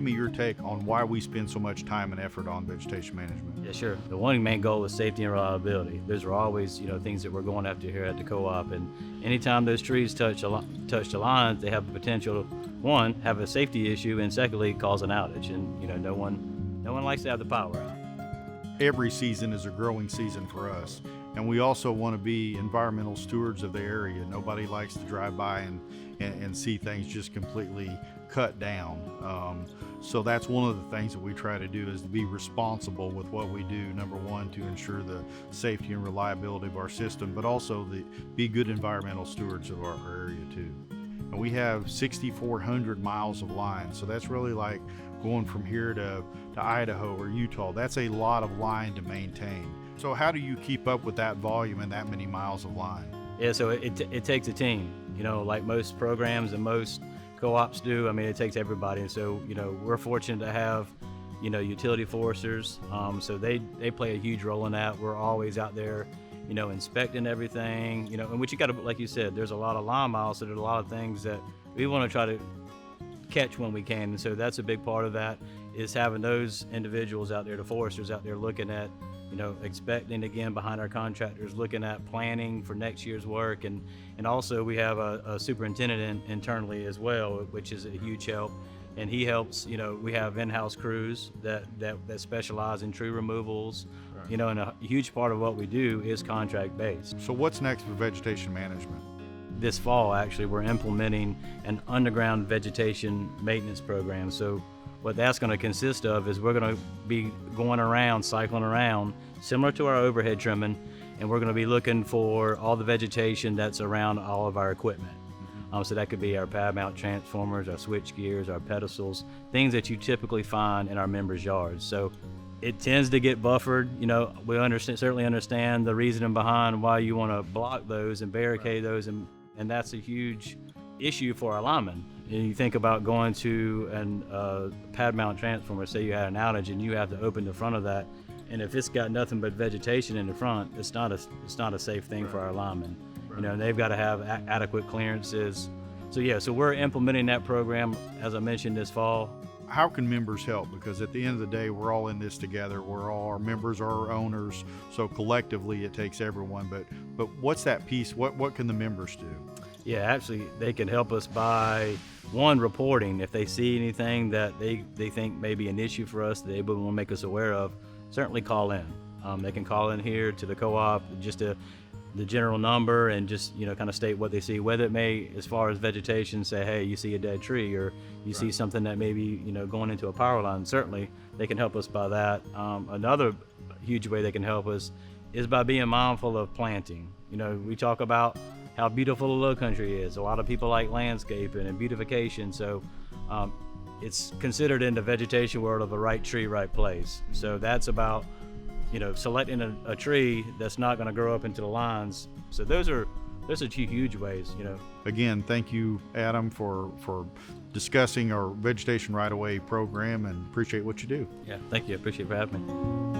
me your take on why we spend so much time and effort on vegetation management. Yeah, sure. The one main goal is safety and reliability. Those are always, things that we're going after here at the co-op. And anytime those trees touch the lines, they have the potential to, one, have a safety issue, and secondly, cause an outage. And no one likes to have the power out. Every season is a growing season for us, and we also want to be environmental stewards of the area. Nobody likes to drive by and see things just completely cut down. So that's one of the things that we try to do, is to be responsible with what we do. Number one, to ensure the safety and reliability of our system, but also be good environmental stewards of our area too. And we have 6,400 miles of line, so that's really like going from here to Idaho or Utah. That's a lot of line to maintain. So how do you keep up with that volume and that many miles of line? Yeah, so it takes a team, like most programs and most co-ops do. I mean, it takes everybody. And so, we're fortunate to have, utility foresters. So they play a huge role in that. We're always out there, inspecting everything, and what you got to, like you said, there's a lot of line miles. So there's a lot of things that we want to try to catch when we can. And so that's a big part of that, is having those individuals out there, the foresters out there, looking at, expecting again behind our contractors, looking at planning for next year's work. And also we have a superintendent internally as well, which is a huge help. And he helps, we have in-house crews that specialize in tree removals, right. And a huge part of what we do is contract based. So what's next for vegetation management? This fall, actually, we're implementing an underground vegetation maintenance program. So what that's going to consist of is we're going to be going around, cycling around, similar to our overhead trimming, and we're going to be looking for all the vegetation that's around all of our equipment. So that could be our pad mount transformers, our switch gears, our pedestals, things that you typically find in our members' yards. So it tends to get buffered. We certainly understand the reasoning behind why you want to block those and barricade those, and that's a huge issue for our linemen. You think about going to a pad mount transformer, say you had an outage and you have to open the front of that, and if it's got nothing but vegetation in the front, it's not a safe thing for our linemen. And they've got to have adequate clearances. So we're implementing that program, as I mentioned, this fall. How can members help? Because at the end of the day, we're all in this together. We're all, our members are our owners, so collectively it takes everyone. But what's that piece? What can the members do? Yeah, actually, they can help us by, one, reporting. If they see anything that they think may be an issue for us, that they want to make us aware of, certainly call in. They can call in here to the co-op, just the general number, and just kind of state what they see, whether it may, as far as vegetation, say, hey, you see a dead tree, or you see something that may be going into a power line. Certainly they can help us by that. Another huge way they can help us is by being mindful of planting. We talk about how beautiful the Lowcountry is. A lot of people like landscaping and beautification, so it's considered in the vegetation world of the right tree, right place. So that's about selecting a tree that's not going to grow up into the lines. So those are two huge ways. Again, thank you, Adam, for discussing our vegetation right-of-way program, and appreciate what you do. Yeah, thank you. I appreciate it for having me.